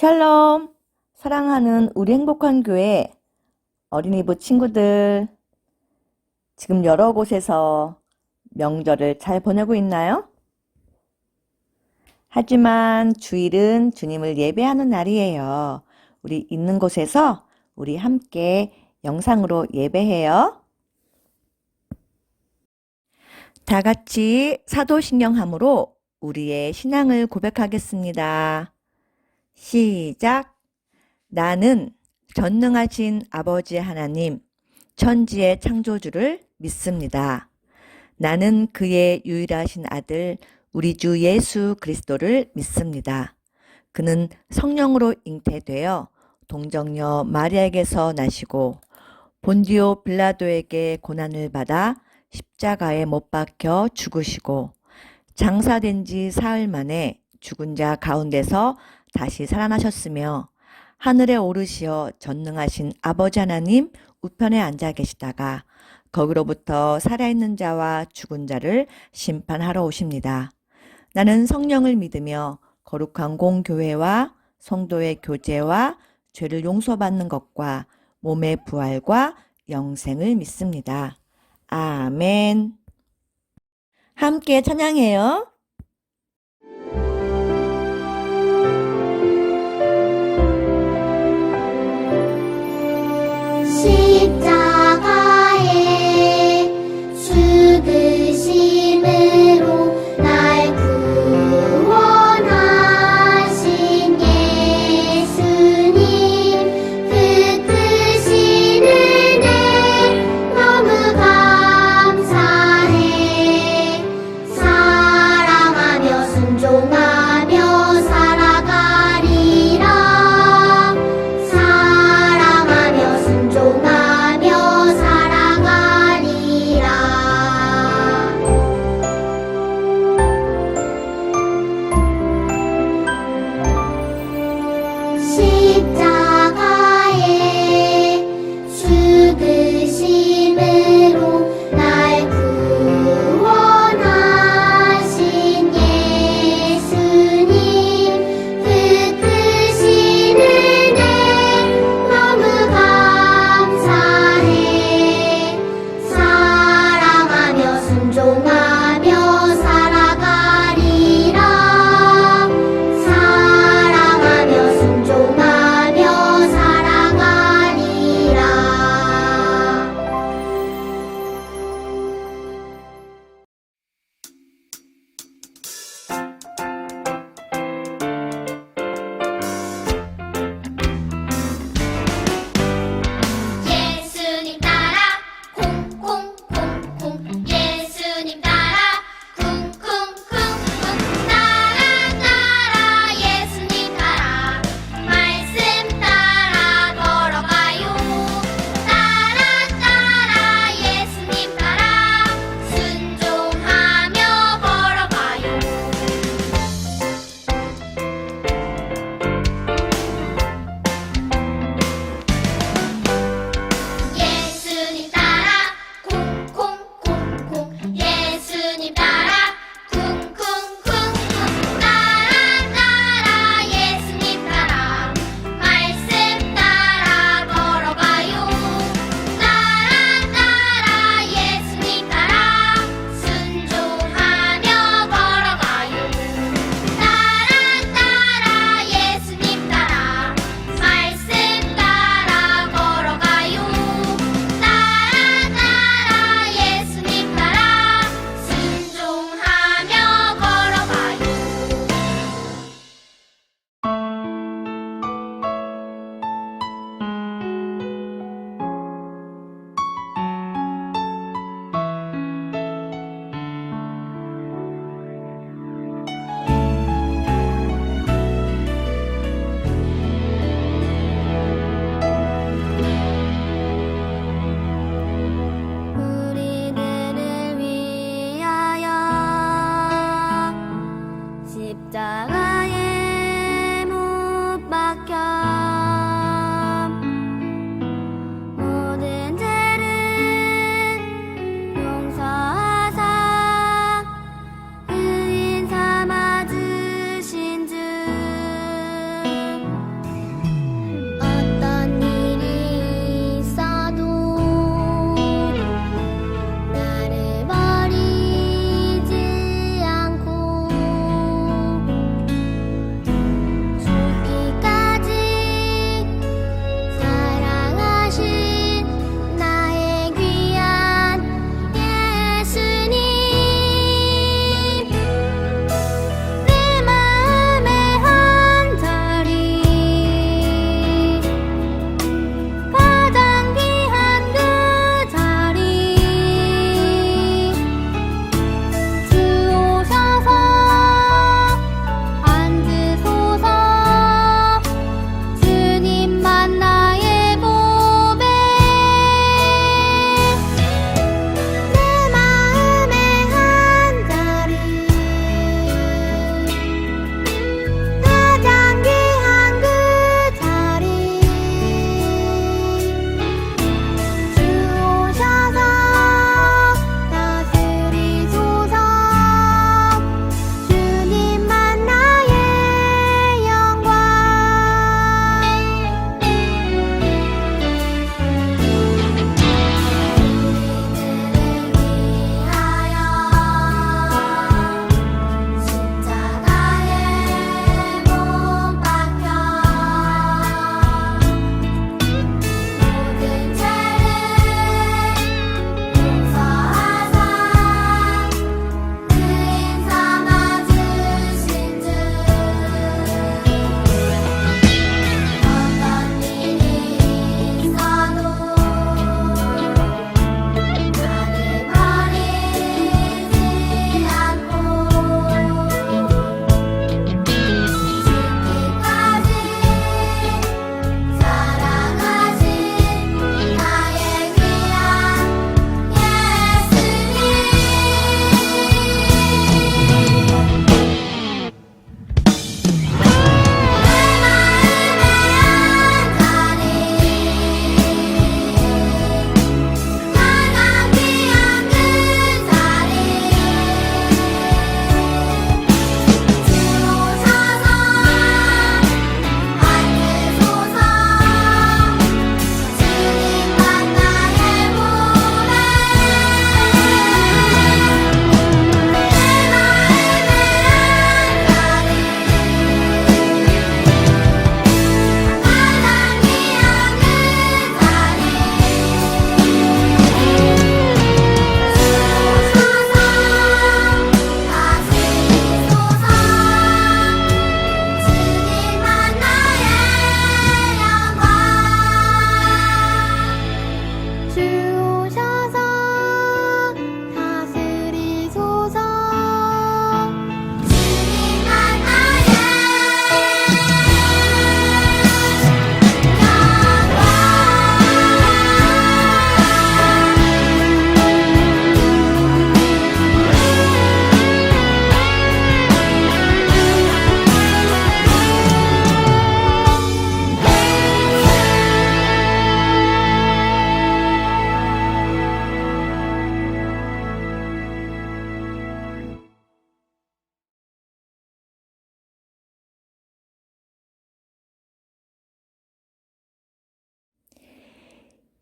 샬롬! 사랑하는 우리 행복한 교회 어린이부 친구들, 지금 여러 곳에서 명절을 잘 보내고 있나요? 하지만 주일은 주님을 예배하는 날이에요. 우리 있는 곳에서 우리 함께 영상으로 예배해요. 다 같이 사도신경함으로 우리의 신앙을 고백하겠습니다. 시작! 나는 전능하신 아버지 하나님, 천지의 창조주를 믿습니다. 나는 그의 유일하신 아들, 우리 주 예수 그리스도를 믿습니다. 그는 성령으로 잉태되어 동정녀 마리아에게서 나시고 본디오 빌라도에게 고난을 받아 십자가에 못 박혀 죽으시고 장사된 지 사흘 만에 죽은 자 가운데서 다시 살아나셨으며 하늘에 오르시어 전능하신 아버지 하나님 우편에 앉아 계시다가 거기로부터 살아있는 자와 죽은 자를 심판하러 오십니다. 나는 성령을 믿으며 거룩한 공교회와 성도의 교제와 죄를 용서받는 것과 몸의 부활과 영생을 믿습니다. 아멘. 함께 찬양해요. 십자가에 죽으심으로 날 구원하신 예수님, 그 크신 은혜 너무 감사해. 사랑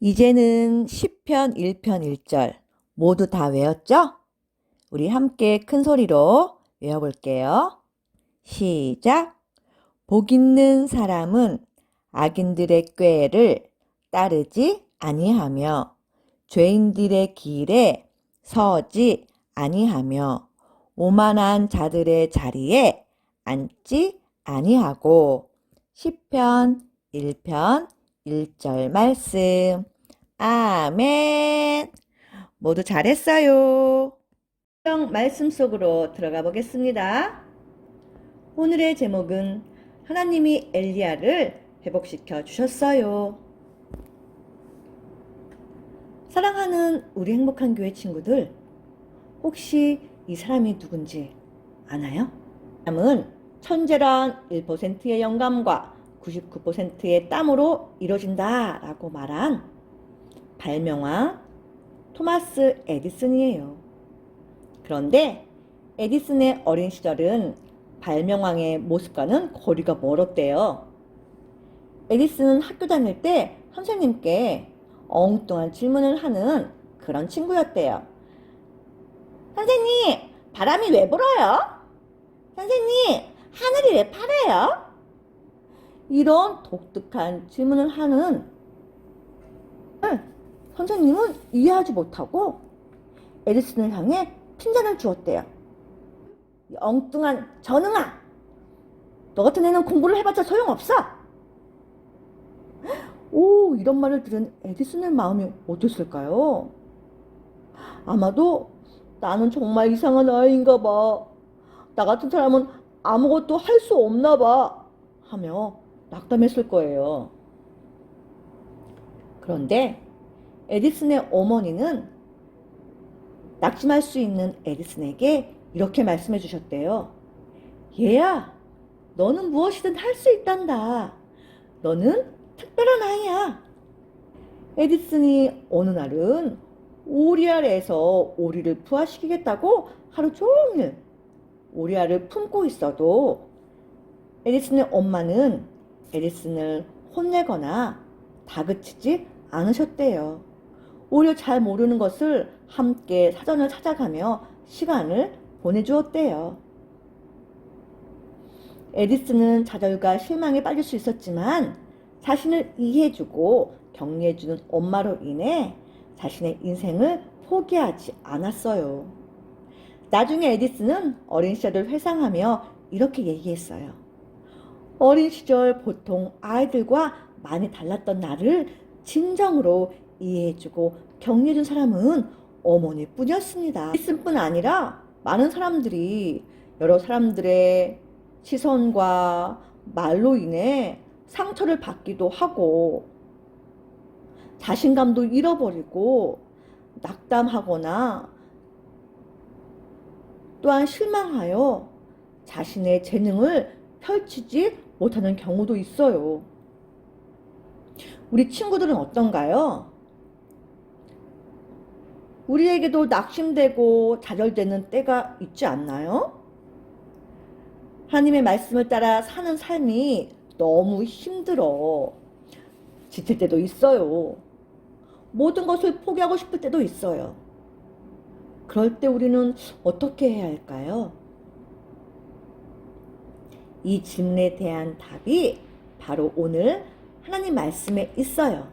이제는 10편 1편 1절 모두 다 외웠죠? 우리 함께 큰 소리로 외워볼게요. 시작! 복 있는 사람은 악인들의 꾀를 따르지 아니하며 죄인들의 길에 서지 아니하며 오만한 자들의 자리에 앉지 아니하고. 10편 1편 1절 말씀. 아멘. 모두 잘했어요. 성경 말씀 속으로 들어가 보겠습니다. 오늘의 제목은 하나님이 엘리야를 회복시켜 주셨어요. 사랑하는 우리 행복한 교회 친구들, 혹시 이 사람이 누군지 아나요? 이 사람은 천재란 1%의 영감과 99%의 땀으로 이루어진다 라고 말한 발명왕 토마스 에디슨이에요. 그런데 에디슨의 어린 시절은 발명왕의 모습과는 거리가 멀었대요. 에디슨은 학교 다닐 때 선생님께 엉뚱한 질문을 하는 그런 친구였대요. 선생님, 바람이 왜 불어요? 선생님, 하늘이 왜 파래요? 이런 독특한 질문을 하는 선생님은 이해하지 못하고 에디슨을 향해 핀잔을 주었대요. 이 엉뚱한 전응아! 너 같은 애는 공부를 해봤자 소용없어! 오, 이런 말을 들은 에디슨의 마음이 어땠을까요? 아마도 나는 정말 이상한 아이인가 봐. 나 같은 사람은 아무것도 할 수 없나 봐. 하며 낙담했을 거예요. 그런데 에디슨의 어머니는 낙심할 수 있는 에디슨에게 이렇게 말씀해 주셨대요. 얘야, 너는 무엇이든 할 수 있단다. 너는 특별한 아이야. 에디슨이 어느 날은 오리알에서 오리를 부화시키겠다고 하루 종일 오리알을 품고 있어도 에디슨의 엄마는 에디슨을 혼내거나 다그치지 않으셨대요. 오히려 잘 모르는 것을 함께 사전을 찾아가며 시간을 보내주었대요. 에디슨은 좌절과 실망에 빠질 수 있었지만 자신을 이해해주고 격려해주는 엄마로 인해 자신의 인생을 포기하지 않았어요. 나중에 에디슨은 어린 시절을 회상하며 이렇게 얘기했어요. 어린 시절 보통 아이들과 많이 달랐던 나를 진정으로 이해해주고 격려해준 사람은 어머니뿐이었습니다. 에디슨뿐 아니라 많은 사람들이 여러 사람들의 시선과 말로 인해 상처를 받기도 하고 자신감도 잃어버리고 낙담하거나 또한 실망하여 자신의 재능을 펼치지 못하는 경우도 있어요. 우리 친구들은 어떤가요? 우리에게도 낙심되고 좌절되는 때가 있지 않나요? 하나님의 말씀을 따라 사는 삶이 너무 힘들어. 지칠 때도 있어요. 모든 것을 포기하고 싶을 때도 있어요. 그럴 때 우리는 어떻게 해야 할까요? 이 질문에 대한 답이 바로 오늘 하나님 말씀에 있어요.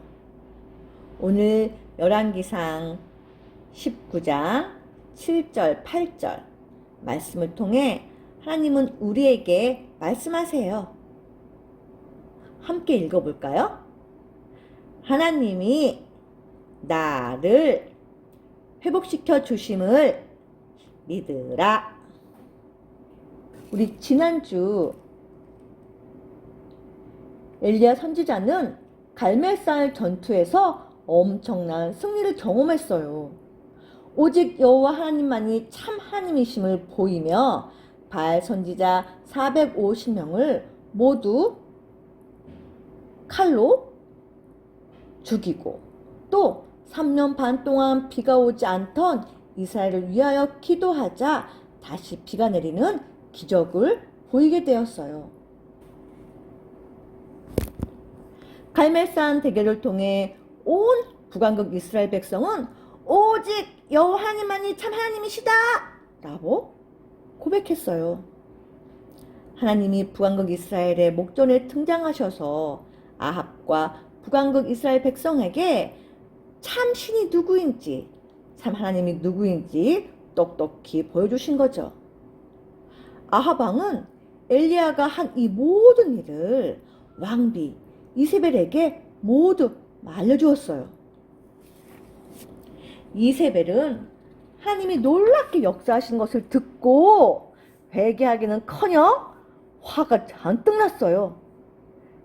오늘 열왕기상 19장 7절 8절 말씀을 통해 하나님은 우리에게 말씀하세요. 함께 읽어볼까요? 하나님이 나를 회복시켜 주심을 믿으라. 우리 지난주 엘리야 선지자는 갈멜산 전투에서 엄청난 승리를 경험했어요. 오직 여호와 하나님만이 참 하나님이심을 보이며 바알 선지자 450명을 모두 칼로 죽이고 또 3년 반 동안 비가 오지 않던 이스라엘을 위하여 기도하자 다시 비가 내리는 기적을 보이게 되었어요. 갈멜산 대결을 통해 온 북왕국 이스라엘 백성은 오직 여호와 하나님만이 참 하나님이시다 라고 고백했어요. 하나님이 북왕국 이스라엘의 목전에 등장하셔서 아합과 북왕국 이스라엘 백성에게 참 신이 누구인지, 참 하나님이 누구인지 똑똑히 보여주신 거죠. 아합 왕은 엘리야가 한 이 모든 일을 왕비 이세벨에게 모두 알려주었어요. 이세벨은 하나님이 놀랍게 역사하신 것을 듣고 회개하기는커녕 화가 잔뜩 났어요.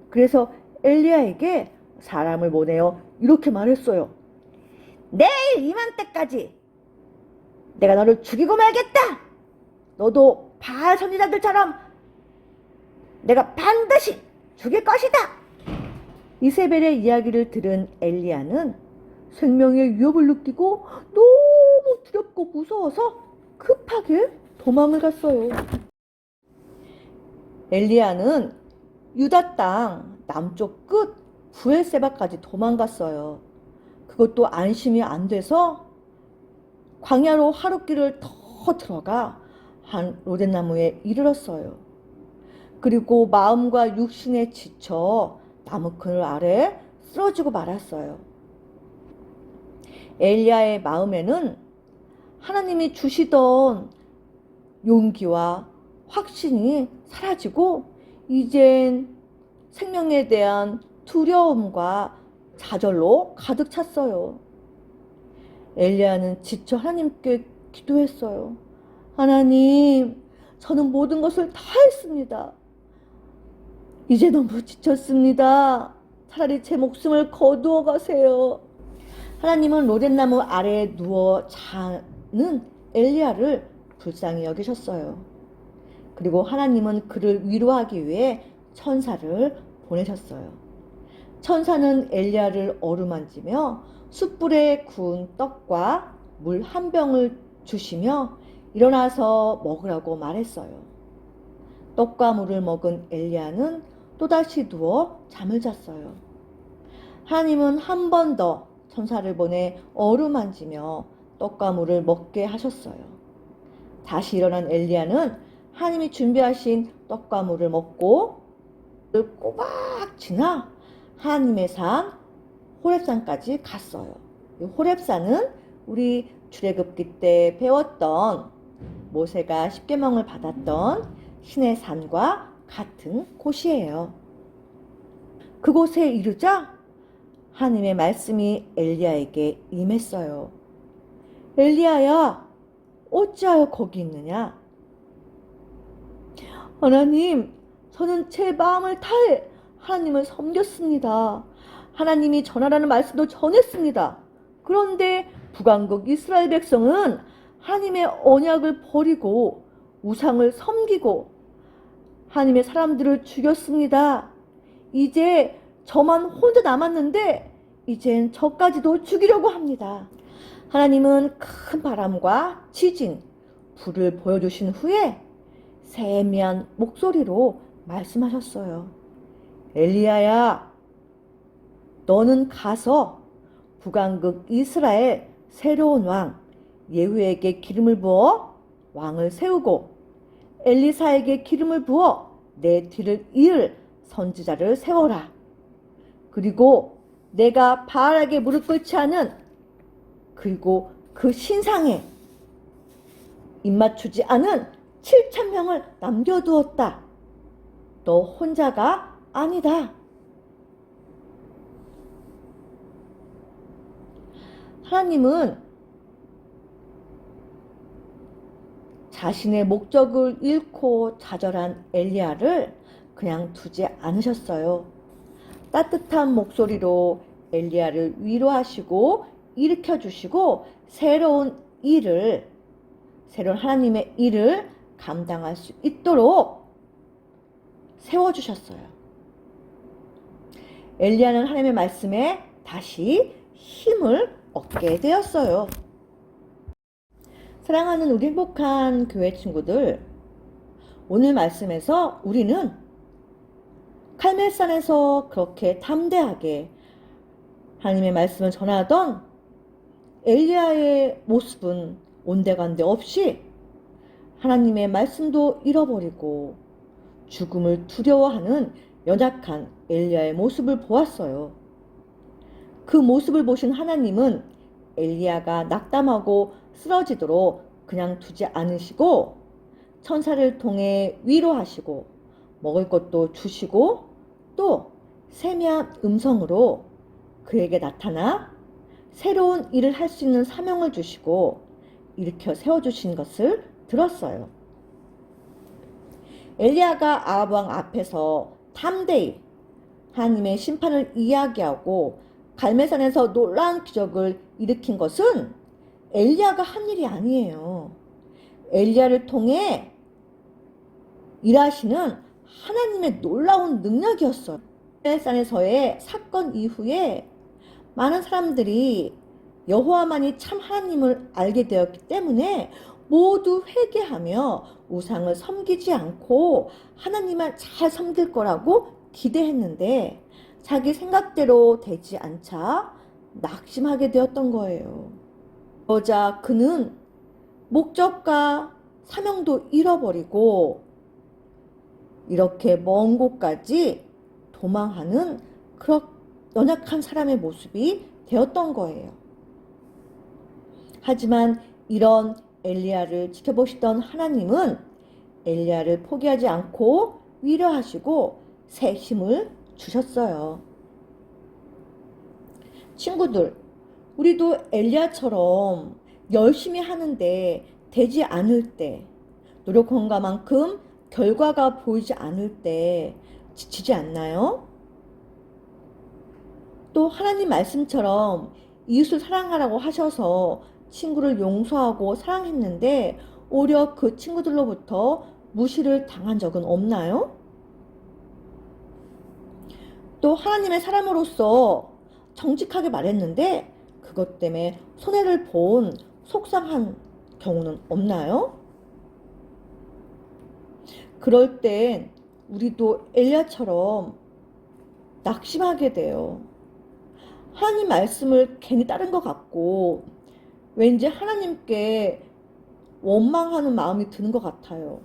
그래서 엘리야에게 사람을 보내어 이렇게 말했어요. 내일 이맘때까지 내가 너를 죽이고 말겠다. 너도 바알 선지자들처럼 내가 반드시 죽일 것이다. 이세벨의 이야기를 들은 엘리야는 생명의 위협을 느끼고 너무 두렵고 무서워서 급하게 도망을 갔어요. 엘리야는 유다 땅 남쪽 끝 부엘세바까지 도망갔어요. 그것도 안심이 안 돼서 광야로 하룻길을 더 들어가 한 로뎀나무에 이르렀어요. 그리고 마음과 육신에 지쳐 나무 그늘 아래 쓰러지고 말았어요. 엘리야의 마음에는 하나님이 주시던 용기와 확신이 사라지고 이젠 생명에 대한 두려움과 좌절로 가득 찼어요. 엘리야는 지쳐 하나님께 기도했어요. 하나님, 저는 모든 것을 다 했습니다. 이제 너무 지쳤습니다. 차라리 제 목숨을 거두어 가세요. 하나님은 로뎀나무 아래에 누워 자는 엘리야를 불쌍히 여기셨어요. 그리고 하나님은 그를 위로하기 위해 천사를 보내셨어요. 천사는 엘리야를 어루만지며 숯불에 구운 떡과 물 한 병을 주시며 일어나서 먹으라고 말했어요. 떡과 물을 먹은 엘리야는 또다시 누워 잠을 잤어요. 하나님은 한 번 더 천사를 보내 어루만지며 떡과 물을 먹게 하셨어요. 다시 일어난 엘리야는 하나님이 준비하신 떡과 물을 먹고 꼬박 지나 하나님의 산 호렙산까지 갔어요. 이 호렙산은 우리 출애굽기 때 배웠던 모세가 십계명을 받았던 신의 산과 같은 곳이에요. 그곳에 이르자 하나님의 말씀이 엘리야에게 임했어요. 엘리야야, 어찌하여 거기 있느냐? 하나님, 저는 제 마음을 다해 하나님을 섬겼습니다. 하나님이 전하라는 말씀도 전했습니다. 그런데 북왕국 이스라엘 백성은 하나님의 언약을 버리고 우상을 섬기고 하나님의 사람들을 죽였습니다. 이제 저만 혼자 남았는데 이젠 저까지도 죽이려고 합니다. 하나님은 큰 바람과 지진, 불을 보여주신 후에 세미한 목소리로 말씀하셨어요. 엘리야야, 너는 가서 북왕국 이스라엘 새로운 왕 예후에게 기름을 부어 왕을 세우고 엘리사에게 기름을 부어 내 뒤를 이을 선지자를 세워라. 그리고 내가 바알에게 무릎 꿇지 않은 그리고 그 신상에 입맞추지 않은 7,000명을 남겨두었다. 너 혼자가 아니다. 하나님은 자신의 목적을 잃고 좌절한 엘리야를 그냥 두지 않으셨어요. 따뜻한 목소리로 엘리야를 위로하시고 일으켜주시고 새로운 하나님의 일을 감당할 수 있도록 세워주셨어요. 엘리야는 하나님의 말씀에 다시 힘을 얻게 되었어요. 사랑하는 우리 행복한 교회 친구들, 오늘 말씀에서 우리는 갈멜산에서 그렇게 담대하게 하나님의 말씀을 전하던 엘리야의 모습은 온데간데 없이 하나님의 말씀도 잃어버리고 죽음을 두려워하는 연약한 엘리야의 모습을 보았어요. 그 모습을 보신 하나님은 엘리야가 낙담하고 쓰러지도록 그냥 두지 않으시고 천사를 통해 위로하시고 먹을 것도 주시고 또 세미한 음성으로 그에게 나타나 새로운 일을 할 수 있는 사명을 주시고 일으켜 세워주신 것을 들었어요. 엘리야가 아합 왕 앞에서 담대히 하나님의 심판을 이야기하고 갈멜산에서 놀라운 기적을 일으킨 것은 엘리야가 한 일이 아니에요. 엘리야를 통해 일하시는 하나님의 놀라운 능력이었어요. 갈멜산에서의 사건 이후에 많은 사람들이 여호와만이 참 하나님을 알게 되었기 때문에 모두 회개하며 우상을 섬기지 않고 하나님만 잘 섬길 거라고 기대했는데 자기 생각대로 되지 않자 낙심하게 되었던 거예요. 그러자 그는 목적과 사명도 잃어버리고 이렇게 먼 곳까지 도망하는 그런 연약한 사람의 모습이 되었던 거예요. 하지만 이런 엘리야를 지켜보시던 하나님은 엘리야를 포기하지 않고 위로하시고 새 힘을 주셨어요. 친구들, 우리도 엘리야처럼 열심히 하는데 되지 않을 때, 노력한 것만큼 결과가 보이지 않을 때 지치지 않나요? 또 하나님 말씀처럼 이웃을 사랑하라고 하셔서 친구를 용서하고 사랑했는데 오히려 그 친구들로부터 무시를 당한 적은 없나요? 또 하나님의 사람으로서 정직하게 말했는데 그것 때문에 손해를 본 속상한 경우는 없나요? 그럴 땐 우리도 엘리야처럼 낙심하게 돼요. 하나님 말씀을 괜히 따른 것 같고 왠지 하나님께 원망하는 마음이 드는 것 같아요.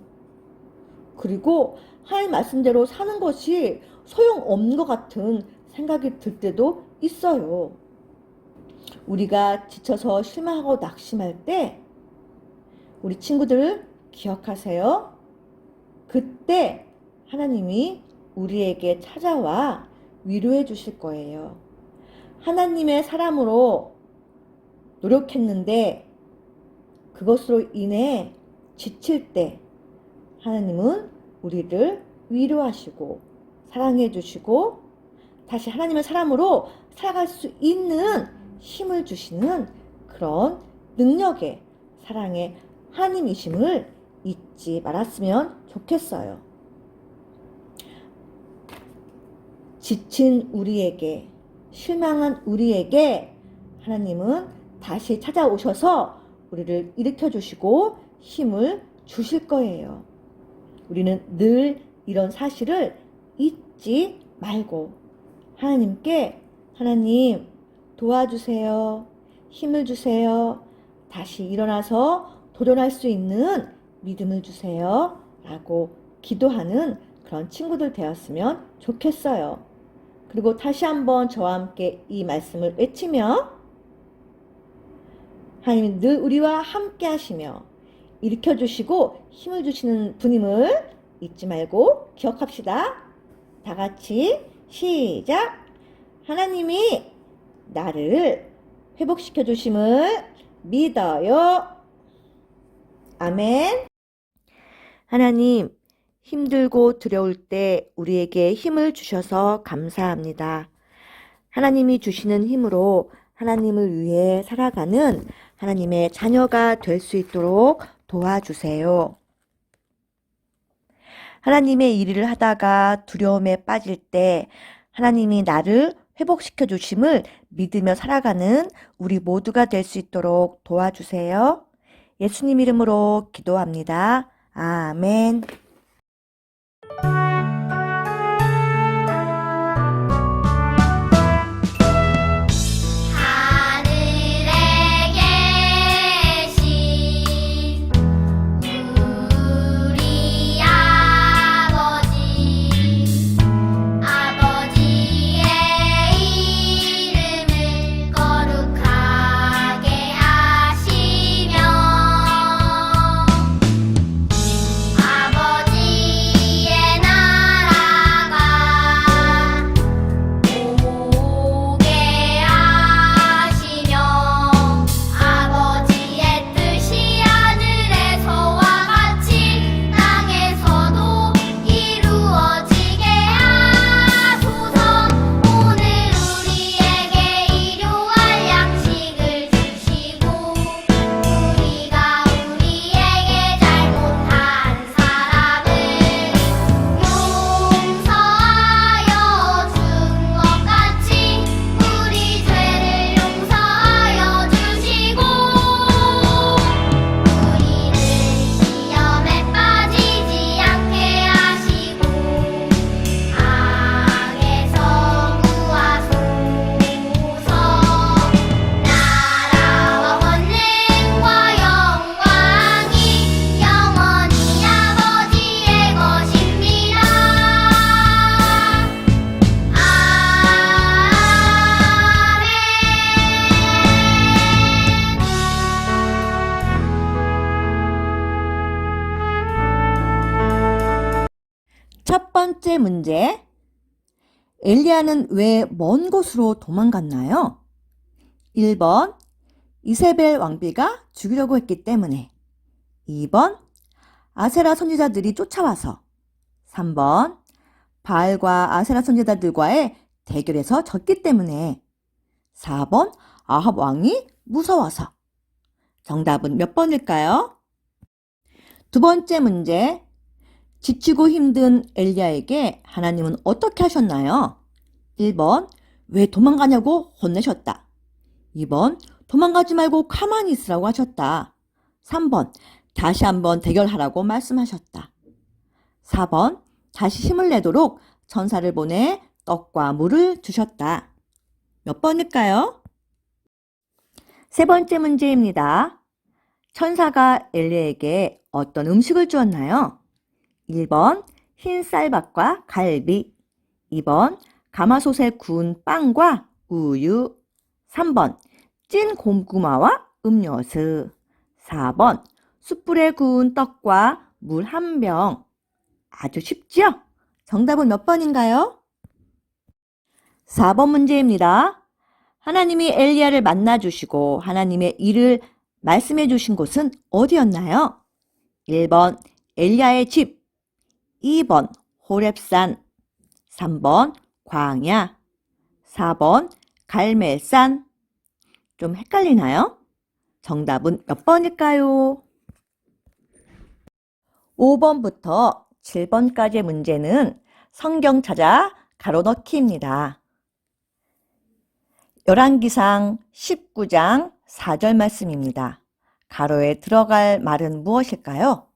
그리고 하나님 말씀대로 사는 것이 소용없는 것 같은 생각이 들 때도 있어요. 우리가 지쳐서 실망하고 낙심할 때 우리 친구들 기억하세요. 그때 하나님이 우리에게 찾아와 위로해 주실 거예요. 하나님의 사람으로 노력했는데 그것으로 인해 지칠 때 하나님은 우리를 위로하시고 사랑해 주시고 다시 하나님의 사람으로 살아갈 수 있는 힘을 주시는 그런 능력의 사랑의 하나님이심을 잊지 말았으면 좋겠어요. 지친 우리에게, 실망한 우리에게 하나님은 다시 찾아오셔서 우리를 일으켜 주시고 힘을 주실 거예요. 우리는 늘 이런 사실을 잊지 말고 하나님께 하나님 도와주세요. 힘을 주세요. 다시 일어나서 도전할 수 있는 믿음을 주세요. 라고 기도하는 그런 친구들 되었으면 좋겠어요. 그리고 다시 한번 저와 함께 이 말씀을 외치며 하나님은 늘 우리와 함께 하시며 일으켜 주시고 힘을 주시는 분임을 잊지 말고 기억합시다. 다 같이 시작! 하나님이 나를 회복시켜 주심을 믿어요. 아멘. 하나님, 힘들고 두려울 때 우리에게 힘을 주셔서 감사합니다. 하나님이 주시는 힘으로 하나님을 위해 살아가는 하나님의 자녀가 될 수 있도록 도와주세요. 하나님의 일을 하다가 두려움에 빠질 때 하나님이 나를 회복시켜 주심을 믿으며 살아가는 우리 모두가 될 수 있도록 도와주세요. 예수님 이름으로 기도합니다. 아멘. 번째 문제. 엘리야는 왜 먼 곳으로 도망갔나요? 1번, 이세벨 왕비가 죽이려고 했기 때문에. 2번, 아세라 선지자들이 쫓아와서. 3번, 바알과 아세라 선지자들과의 대결에서 졌기 때문에. 4번, 아합 왕이 무서워서. 정답은 몇 번일까요? 두 번째 문제. 지치고 힘든 엘리야에게 하나님은 어떻게 하셨나요? 1번, 왜 도망가냐고 혼내셨다. 2번, 도망가지 말고 가만히 있으라고 하셨다. 3번, 다시 한번 대결하라고 말씀하셨다. 4번, 다시 힘을 내도록 천사를 보내 떡과 물을 주셨다. 몇 번일까요? 세 번째 문제입니다. 천사가 엘리야에게 어떤 음식을 주었나요? 1번, 흰 쌀밥과 갈비. 2번, 가마솥에 구운 빵과 우유. 3번, 찐 고구마와 음료수. 4번, 숯불에 구운 떡과 물 한 병. 아주 쉽지요? 정답은 몇 번인가요? 4번 문제입니다. 하나님이 엘리야를 만나주시고 하나님의 일을 말씀해 주신 곳은 어디였나요? 1번, 엘리야의 집. 2번, 호렙산. 3번, 광야. 4번, 갈멜산. 좀 헷갈리나요? 정답은 몇 번일까요? 5번부터 7번까지의 문제는 성경 찾아 가로넣기입니다. 열왕기상 19장 4절 말씀입니다. 가로에 들어갈 말은 무엇일까요?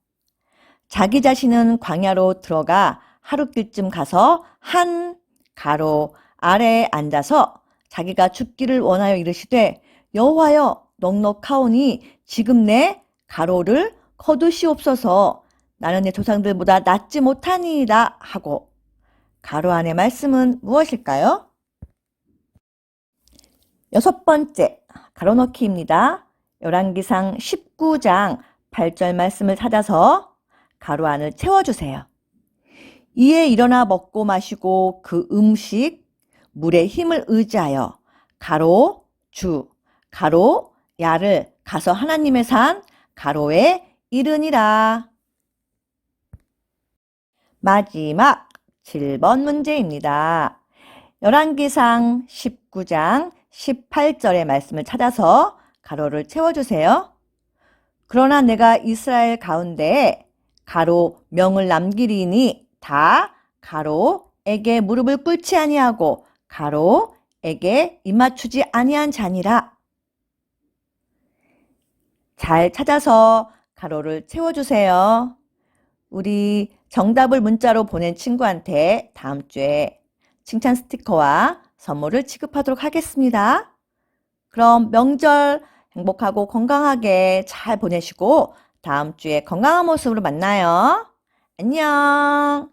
자기 자신은 광야로 들어가 하룻길쯤 가서 한 가로 아래에 앉아서 자기가 죽기를 원하여 이르시되 여호와여 넉넉하오니 지금 내 가로를 거두시옵소서. 나는 내 조상들보다 낫지 못하니이다 하고. 가로 안의 말씀은 무엇일까요? 6번째 가로넣기입니다. 열왕기상 19장 8절 말씀을 찾아서 가로 안을 채워주세요. 이에 일어나 먹고 마시고 그 음식 물의 힘을 의지하여 가로 주 가로 야를 가서 하나님의 산 가로에 이르니라. 마지막 7번 문제입니다. 열왕기상 19장 18절의 말씀을 찾아서 가로를 채워주세요. 그러나 내가 이스라엘 가운데에 가로 명을 남기리니 다 가로에게 무릎을 꿇지 아니하고 가로에게 입맞추지 아니한 자니라. 잘 찾아서 가로를 채워주세요. 우리 정답을 문자로 보낸 친구한테 다음 주에 칭찬 스티커와 선물을 지급하도록 하겠습니다. 그럼 명절 행복하고 건강하게 잘 보내시고 다음 주에 건강한 모습으로 만나요. 안녕.